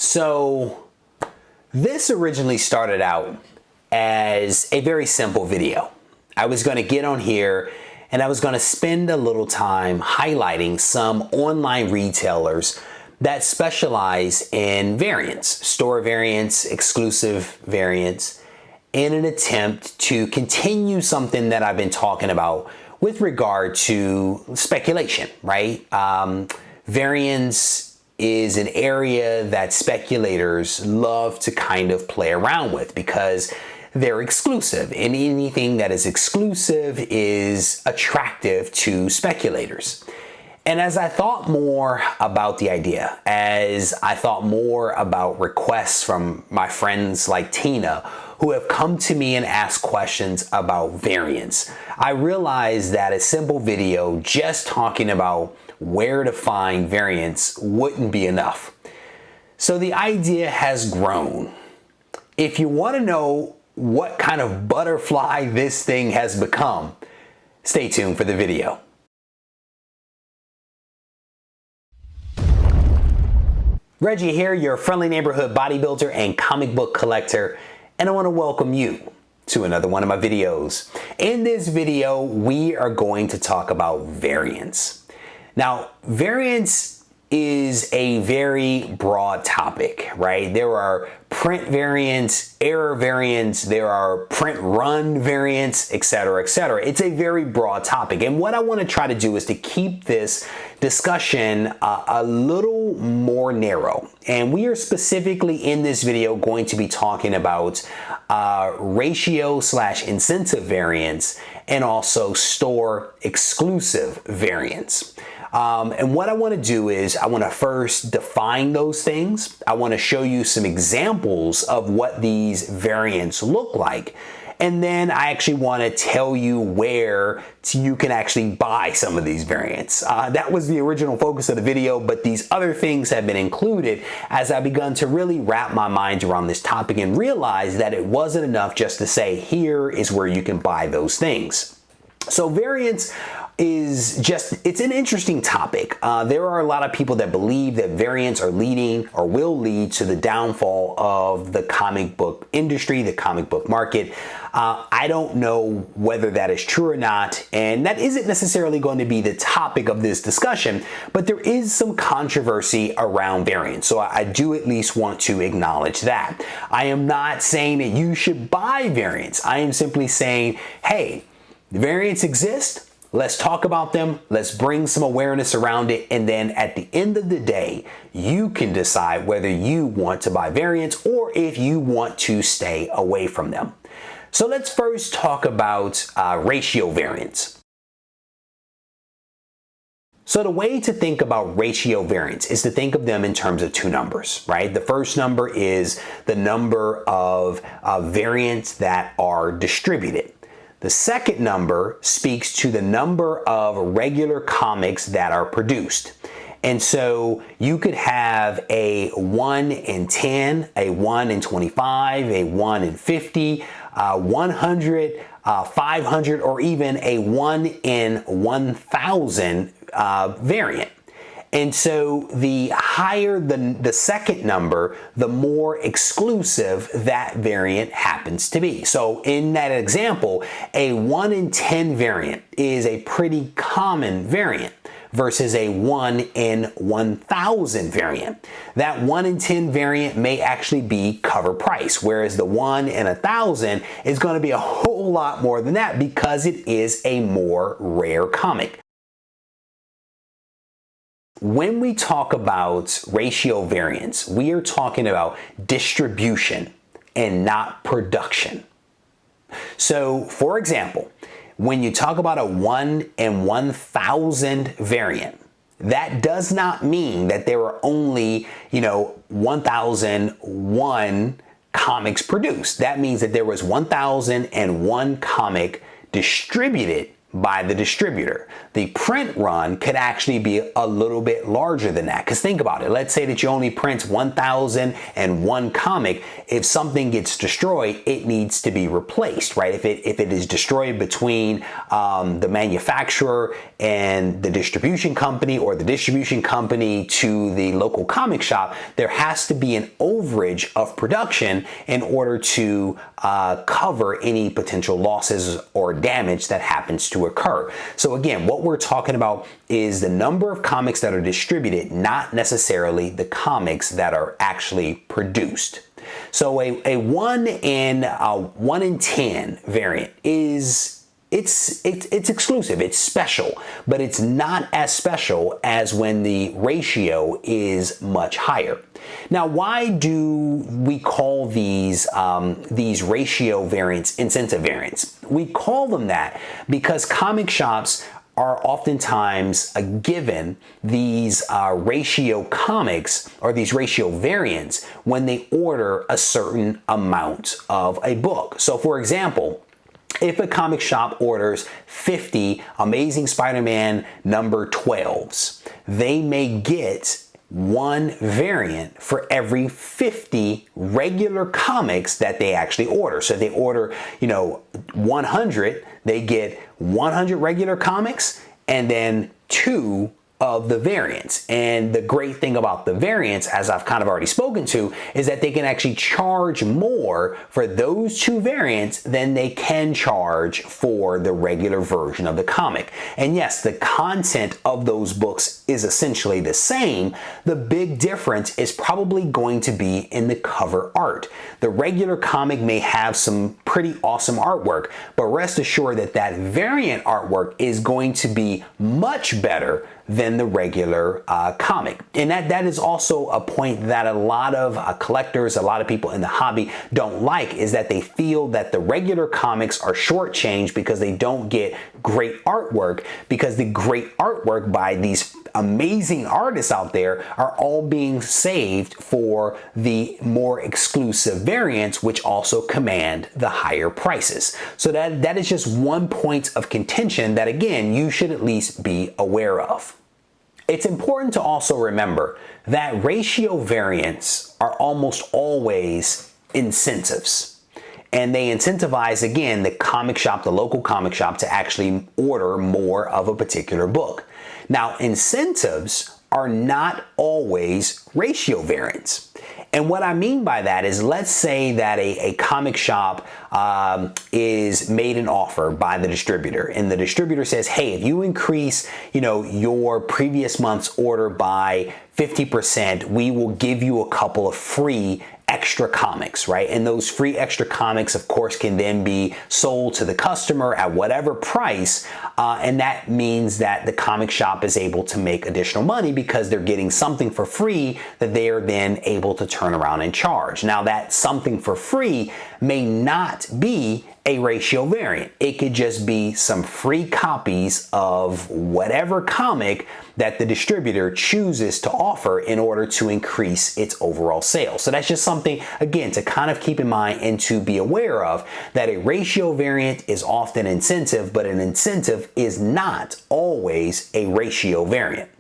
So this originally started out as a very simple video. I was going to get on here and I was going to spend a little time highlighting some online retailers that specialize in variance, store variance, exclusive variance, in an attempt to continue something that I've been talking about with regard to speculation, right? Variance is an area that speculators love to kind of play around with because they're exclusive, and anything that is exclusive is attractive to speculators. And as I thought more about the idea, as I thought more about requests from my friends like Tina, who have come to me and asked questions about variance, I realized that a simple video just talking about where to find variance wouldn't be enough. So the idea has grown. If you want to know what kind of butterfly this thing has become, stay tuned for the video. Reggie here, your friendly neighborhood bodybuilder and comic book collector, and I want to welcome you to another one of my videos. In this video, we are going to talk about variance. Now, variance is a very broad topic, right? There are print variants, error variants, there are print run variants, etc., etc. It's a very broad topic. And what I want to try to do is to keep this discussion a little more narrow. And we are specifically in this video going to be talking about ratio/incentive variance and also store exclusive variance. And what I want to do is I want to first define those things. I want to show you some examples of what these variants look like. And then I actually want to tell you where you can actually buy some of these variants. That was the original focus of the video, but these other things have been included as I begun to really wrap my mind around this topic and realize that it wasn't enough just to say, here is where you can buy those things. So variance is it's an interesting topic. There are a lot of people that believe that variants are leading or will lead to the downfall of the comic book industry, the comic book market. I don't know whether that is true or not, and that isn't necessarily going to be the topic of this discussion, but there is some controversy around variance. So I do at least want to acknowledge that. I am not saying that you should buy variants. I am simply saying, hey, variants exist. Let's talk about them. Let's bring some awareness around it. And then at the end of the day, you can decide whether you want to buy variants or if you want to stay away from them. So let's first talk about ratio variance. So the way to think about ratio variance is to think of them in terms of two numbers, right? The first number is the number of variants that are distributed. The second number speaks to the number of regular comics that are produced. And so you could have a 1 in 10, a 1 in 25, a 1 in 50, 100, 500, or even a 1 in 1,000 variant. And so the higher the second number, the more exclusive that variant happens to be. So in that example, a 1 in 10 variant is a pretty common variant versus a 1 in 1,000 variant. That 1 in 10 variant may actually be cover price, whereas the 1 in 1,000 is going to be a whole lot more than that because it is a more rare comic. When we talk about ratio variance, we are talking about distribution and not production. So, for example, when you talk about a 1 in 1,000 variant, that does not mean that there are only, 1,001 comics produced. That means that there was 1,001 comic distributed by the distributor. The print run could actually be a little bit larger than that. Because think about it. Let's say that you only print 1,001 comic. If something gets destroyed, it needs to be replaced, right? If it is destroyed between the manufacturer and the distribution company, or the distribution company to the local comic shop, there has to be an overage of production in order to cover any potential losses or damage that happens to occur. So again, what we're talking about is the number of comics that are distributed, not necessarily the comics that are actually produced. So a 1 in 10 variant is it's exclusive, it's special, but it's not as special as when the ratio is much higher. Now, why do we call these ratio variants incentive variants? We call them that because comic shops are oftentimes given these ratio comics or these ratio variants when they order a certain amount of a book. So for example, if a comic shop orders 50 Amazing Spider-Man number 12s, they may get one variant for every 50 regular comics that they actually order. So if they order, 100, they get 100 regular comics and then 2 of the variants. And the great thing about the variants, as I've kind of already spoken to, is that they can actually charge more for those 2 variants than they can charge for the regular version of the comic. And yes, the content of those books is essentially the same. The big difference is probably going to be in the cover art. The regular comic may have some pretty awesome artwork, but rest assured that that variant artwork is going to be much better than the regular comic. And that is also a point that a lot of collectors, a lot of people in the hobby don't like, is that they feel that the regular comics are shortchanged because they don't get great artwork, because the great artwork by these amazing artists out there are all being saved for the more exclusive variants, which also command the higher prices. So that is just one point of contention that, again, you should at least be aware of. It's important to also remember that ratio variants are almost always incentives. And they incentivize, again, the comic shop, the local comic shop, to actually order more of a particular book. Now, incentives are not always ratio variants. And what I mean by that is, let's say that a comic shop is made an offer by the distributor, and the distributor says, hey, if you increase, your previous month's order by 50%, we will give you a couple of free extra comics, right? And those free extra comics, of course, can then be sold to the customer at whatever price. And that means that the comic shop is able to make additional money because they're getting something for free that they are then able to turn around and charge. Now, that something for free may not be a ratio variant. It could just be some free copies of whatever comic that the distributor chooses to offer in order to increase its overall sales. So that's just something, again, to kind of keep in mind and to be aware of, that a ratio variant is often incentive, but an incentive is not always a ratio variant.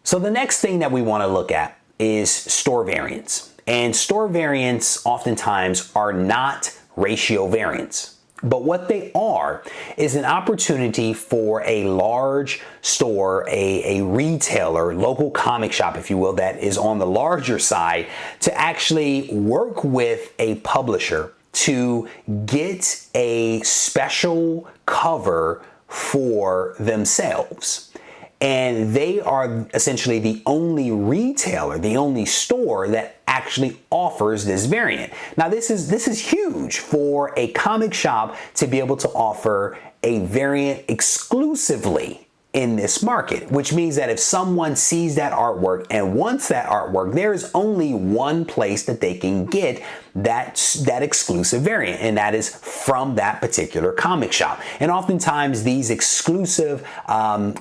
So the next thing that we want to look at is store variants. And store variants oftentimes are not ratio variants. But what they are is an opportunity for a large store, a retailer, local comic shop, if you will, that is on the larger side, to actually work with a publisher to get a special cover for themselves. And they are essentially the only retailer, the only store that actually offers this variant. Now, this is huge for a comic shop to be able to offer a variant exclusively in this market, which means that if someone sees that artwork and wants that artwork, there is only one place that they can get that exclusive variant, and that is from that particular comic shop. And oftentimes these exclusive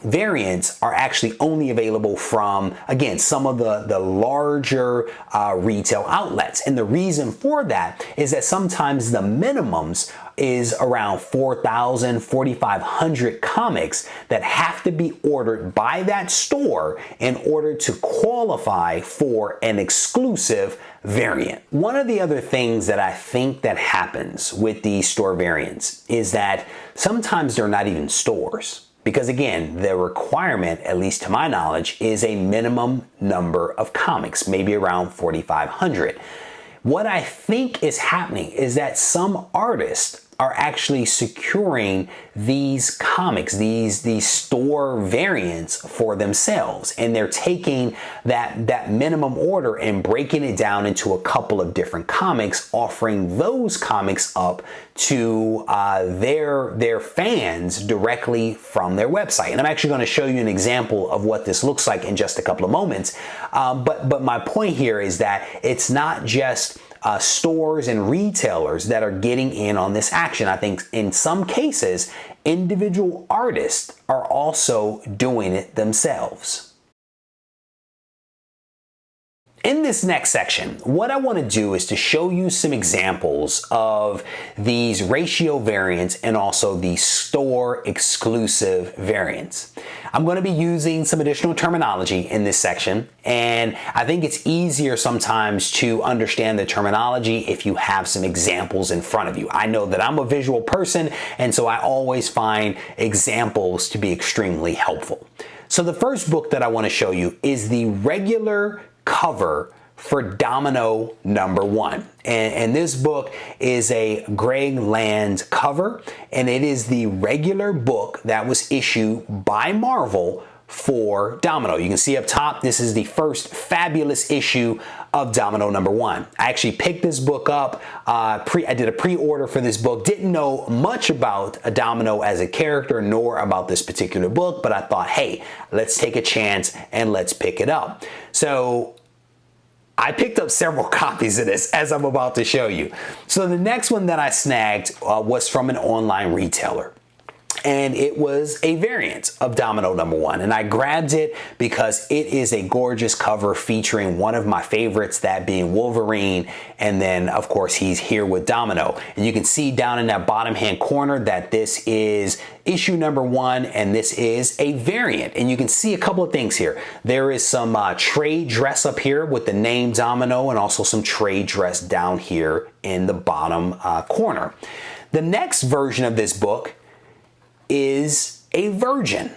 variants are actually only available from, again, some of the larger retail outlets. And the reason for that is that sometimes the minimums is around 4,000, 4,500 comics that have to be ordered by that store in order to qualify for an exclusive variant. One of the other things that I think that happens with these store variants is that sometimes they're not even stores. Because again, the requirement, at least to my knowledge, is a minimum number of comics, maybe around 4,500. What I think is happening is that some artists are actually securing these comics, these store variants for themselves. And they're taking that minimum order and breaking it down into a couple of different comics, offering those comics up to their fans directly from their website. And I'm actually going to show you an example of what this looks like in just a couple of moments. But my point here is that it's not just stores and retailers that are getting in on this action. I think in some cases, individual artists are also doing it themselves. In this next section, what I want to do is to show you some examples of these ratio variants and also the store exclusive variants. I'm going to be using some additional terminology in this section, and I think it's easier sometimes to understand the terminology if you have some examples in front of you. I know that I'm a visual person, and so I always find examples to be extremely helpful. So the first book that I want to show you is the regular cover for Domino #1. And this book is a Greg Land cover, and it is the regular book that was issued by Marvel for Domino. You can see up top, this is the first fabulous issue of Domino #1. I actually picked this book up. I did a pre-order for this book. Didn't know much about Domino as a character, nor about this particular book, but I thought, hey, let's take a chance and let's pick it up. So I picked up several copies of this, as I'm about to show you. So the next one that I snagged was from an online retailer. And it was a variant of Domino #1. And I grabbed it because it is a gorgeous cover featuring one of my favorites, that being Wolverine. And then, of course, he's here with Domino. And you can see down in that bottom hand corner that this is issue #1, and this is a variant. And you can see a couple of things here. There is some trade dress up here with the name Domino, and also some trade dress down here in the bottom corner. The next version of this book is a Virgin.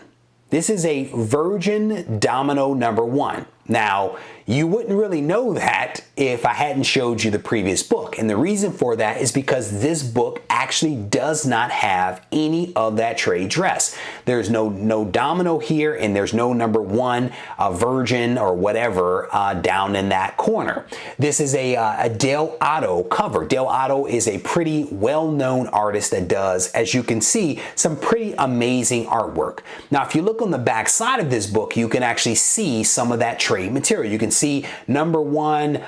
This is a Virgin Domino #1. Now, you wouldn't really know that if I hadn't showed you the previous book. And the reason for that is because this book actually does not have any of that trade dress. There's no Domino here, and there's no #1 Virgin or whatever down in that corner. This is a Dale Otto cover. Dale Otto is a pretty well-known artist that does, as you can see, some pretty amazing artwork. Now, if you look on the back side of this book, you can actually see some of that trade material. You can see #1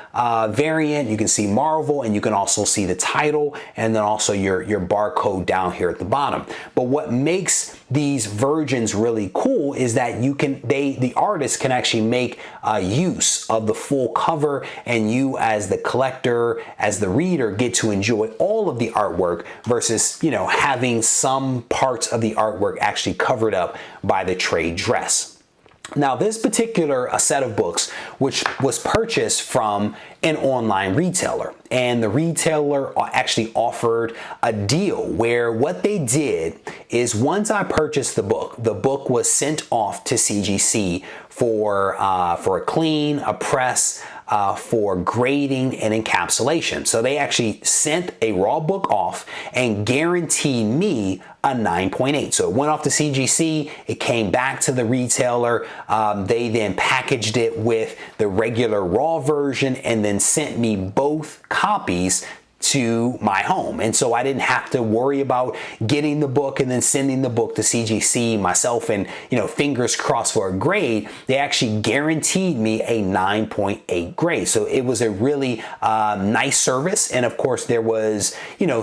variant, you can see Marvel, and you can also see the title, and then also your barcode down here at the bottom. But what makes these Virgins really cool is that the artist can actually make use of the full cover, and you as the collector, as the reader, get to enjoy all of the artwork versus, having some parts of the artwork actually covered up by the trade dress. Now, this particular set of books, which was purchased from an online retailer, and the retailer actually offered a deal where what they did is, once I purchased the book was sent off to CGC for a clean, a press, for grading and encapsulation. So they actually sent a raw book off and guaranteed me a 9.8. So it went off to CGC, it came back to the retailer, they then packaged it with the regular raw version and then sent me both copies to my home. And so I didn't have to worry about getting the book and then sending the book to CGC myself and, fingers crossed for a grade. They actually guaranteed me a 9.8 grade. So it was a really nice service. And of course there was,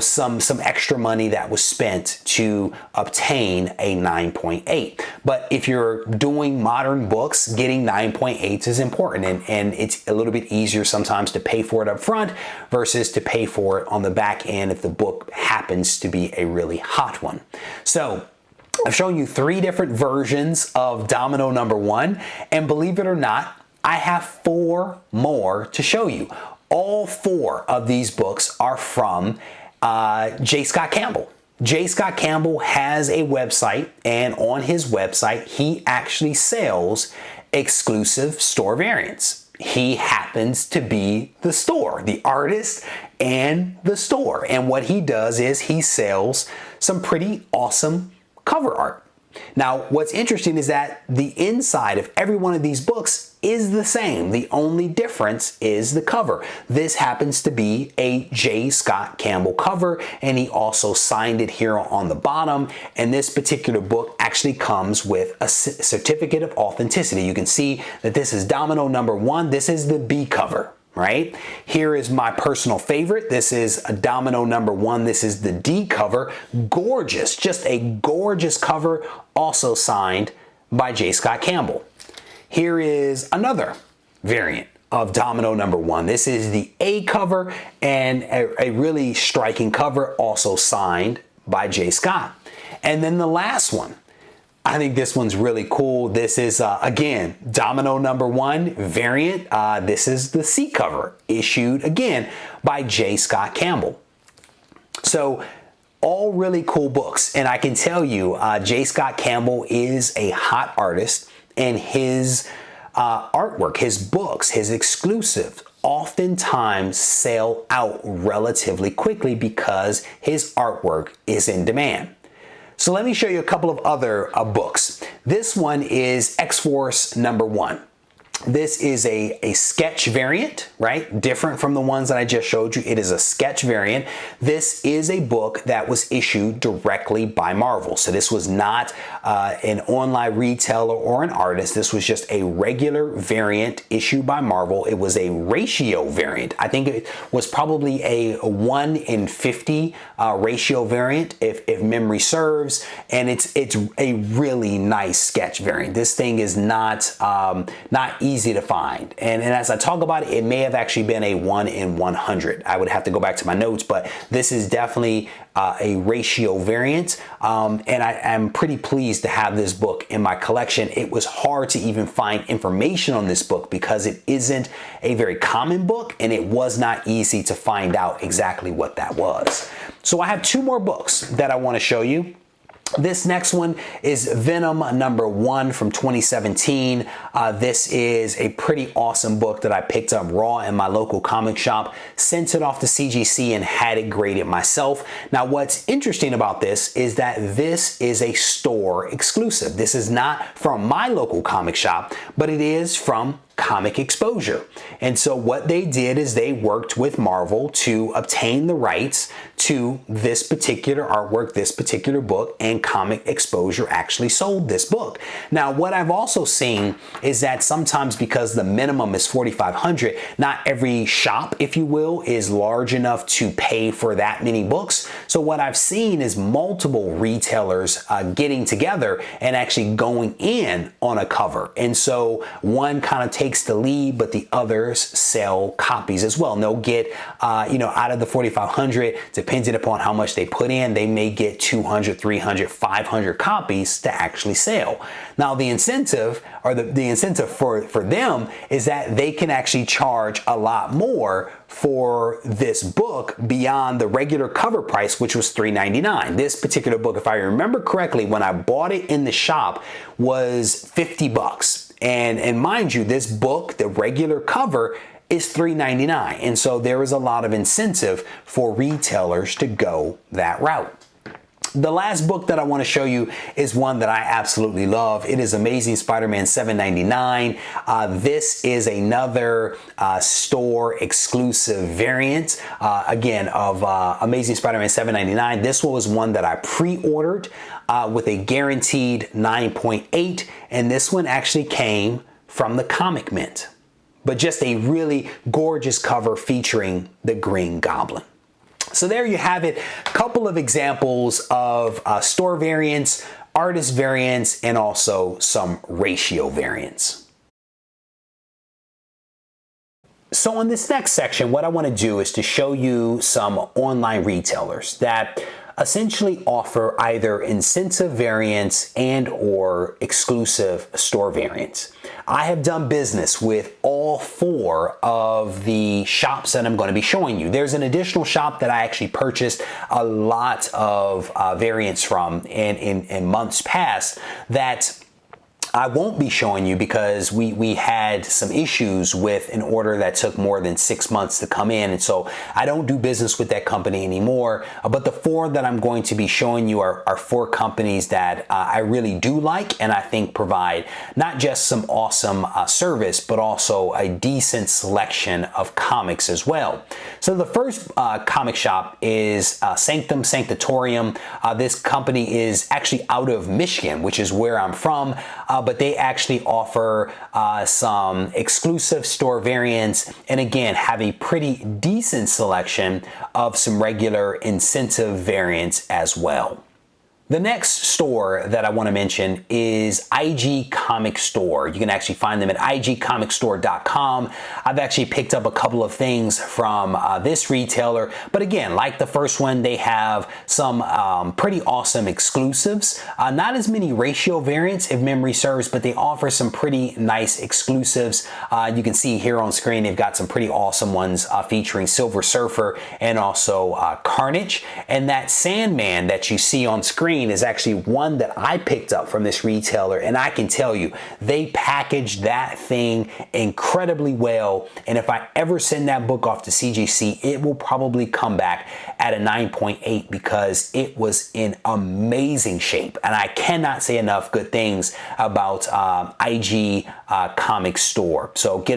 some extra money that was spent to obtain a 9.8. But if you're doing modern books, getting 9.8s is important. And it's a little bit easier sometimes to pay for it up front versus to pay for for it on the back end if the book happens to be a really hot one. So I've shown you 3 different versions of Domino number 1, and believe it or not, I have 4 more to show you. All 4 of these books are from J. Scott Campbell. J. Scott Campbell has a website, and on his website, he actually sells exclusive store variants. He happens to be the store, the artist and the store. And what he does is he sells some pretty awesome cover art. Now, what's interesting is that the inside of every one of these books is the same. The only difference is the cover. This happens to be a J. Scott Campbell cover, and he also signed it here on the bottom. And this particular book actually comes with a certificate of authenticity. You can see that this is Domino number 1. This is the B cover. Right? Here is my personal favorite. This is a Domino number 1. This is the D cover. Gorgeous, just a gorgeous cover, also signed by J. Scott Campbell. Here is another variant of Domino number 1. This is the A cover, and a really striking cover, also signed by J. Scott. And then the last one, I think this one's really cool. This is, again, Domino number 1 variant. This is the C cover, issued again by J. Scott Campbell. So all really cool books. And I can tell you, J. Scott Campbell is a hot artist, and his artwork, his books, his exclusives, oftentimes sell out relatively quickly because his artwork is in demand. So let me show you a couple of other books. This one is X-Force number 1. This is a sketch variant, right? Different from the ones that I just showed you. It is a sketch variant. This is a book that was issued directly by Marvel. So this was not an online retailer or an artist. This was just a regular variant issued by Marvel. It was a ratio variant. I think it was probably a 1 in 50 ratio variant, if memory serves. And it's a really nice sketch variant. This thing is not easy to find. And as I talk about it, it may have actually been a 1 in 100. I would have to go back to my notes, but this is definitely a ratio variant. And I am pretty pleased to have this book in my collection. It was hard to even find information on this book because it isn't a very common book, and it was not easy to find out exactly what that was. So I have 2 more books that I want to show you. This next one is Venom number 1 from 2017. This is a pretty awesome book that I picked up raw in my local comic shop, sent it off to CGC, and had it graded myself. Now, what's interesting about this is that this is a store exclusive. This is not from my local comic shop, but it is from Comic Exposure. And so what they did is they worked with Marvel to obtain the rights to this particular artwork, this particular book, and Comic Exposure actually sold this book. Now, what I've also seen is that sometimes, because the minimum is $4,500, not every shop, if you will, is large enough to pay for that many books. So what I've seen is multiple retailers getting together and actually going in on a cover. And so one kind of takes the lead, but the others sell copies as well. And they'll get, out of the $4,500, depending upon how much they put in, they may get 200, 300, 500 copies to actually sell. Now, the incentive, or the incentive for them, is that they can actually charge a lot more for this book beyond the regular cover price, which was $3.99. This particular book, if I remember correctly, when I bought it in the shop, was 50 bucks. And mind you, this book, the regular cover, is $3.99. And so there is a lot of incentive for retailers to go that route. The last book that I want to show you is one that I absolutely love. It is Amazing Spider-Man $7.99. This is another store exclusive variant, again, of Amazing Spider-Man $7.99. This one was one that I pre-ordered with a guaranteed 9.8, and this one actually came from the Comic Mint. But just a really gorgeous cover featuring the Green Goblin. So there you have it, a couple of examples of store variants, artist variants, and also some ratio variants. So in this next section, what I want to do is to show you some online retailers that essentially offer either incentive variants and or exclusive store variants. I have done business with all 4 of the shops that I'm going to be showing you. There's an additional shop that I actually purchased a lot of variants from in months past that I won't be showing you because we had some issues with an order that took more than 6 months to come in, and so I don't do business with that company anymore. But the 4 that I'm going to be showing you are 4 companies that I really do like, and I think provide not just some awesome service, but also a decent selection of comics as well. So the first comic shop is Sanctum Sanctatorium. This company is actually out of Michigan, which is where I'm from. But they actually offer some exclusive store variants, and again have a pretty decent selection of some regular incentive variants as well. The next store that I want to mention is IG Comic Store. You can actually find them at igcomicstore.com. I've actually picked up a couple of things from this retailer, but again, like the first one, they have some pretty awesome exclusives. Not as many ratio variants, if memory serves, but they offer some pretty nice exclusives. You can see here on screen, they've got some pretty awesome ones featuring Silver Surfer and also Carnage. And that Sandman that you see on screen is actually one that I picked up from this retailer, and I can tell you they packaged that thing incredibly well, and if I ever send that book off to CGC, it will probably come back at a 9.8 because it was in amazing shape, and I cannot say enough good things about IG Comic Store. So if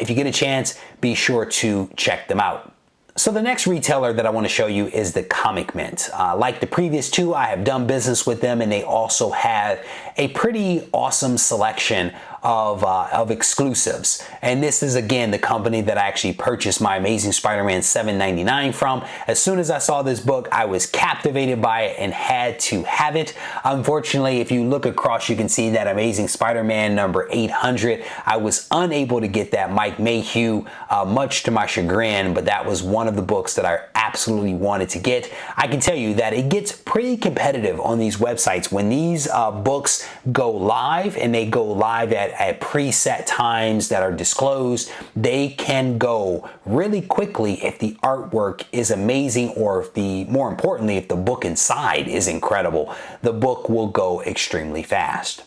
you get a chance, be sure to check them out. So the next retailer that I want to show you is the Comic Mint. Like the previous 2, I have done business with them, and they also have a pretty awesome selection of exclusives. And this is again the company that I actually purchased my Amazing Spider-Man $7.99 from. As soon as I saw this book, I was captivated by it and had to have it. Unfortunately, if you look across, you can see that Amazing Spider-Man number 800. I was unable to get that Mike Mayhew, much to my chagrin, but that was one of the books that I absolutely wanted to get. I can tell you that it gets pretty competitive on these websites when these books go live, and they go live at preset times that are disclosed. They can go really quickly if the artwork is amazing, or more importantly, if the book inside is incredible. The book will go extremely fast.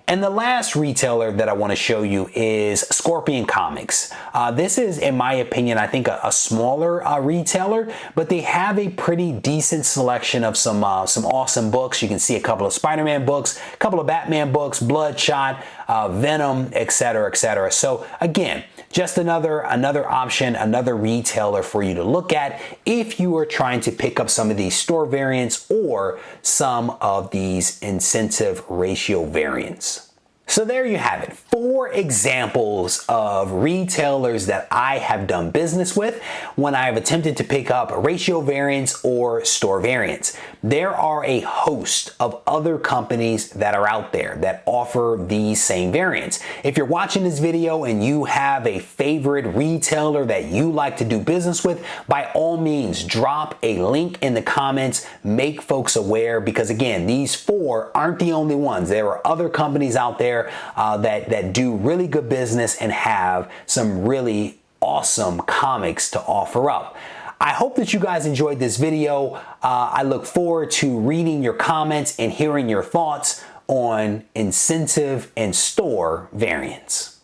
And the last retailer that I want to show you is Scorpion Comics. This is, in my opinion, I think a smaller retailer, but they have a pretty decent selection of some awesome books. You can see a couple of Spider-Man books, a couple of Batman books, Bloodshot, Venom, etc., etc. So again, just another option, another retailer for you to look at if you are trying to pick up some of these store variants or some of these incentive ratio variants. So there you have it, 4 examples of retailers that I have done business with when I have attempted to pick up ratio variants or store variants. There are a host of other companies that are out there that offer these same variants. If you're watching this video and you have a favorite retailer that you like to do business with, by all means, drop a link in the comments, make folks aware, because again, these 4 aren't the only ones. There are other companies out there that do really good business and have some really awesome comics to offer up. I hope that you guys enjoyed this video. I look forward to reading your comments and hearing your thoughts on incentive and store variants.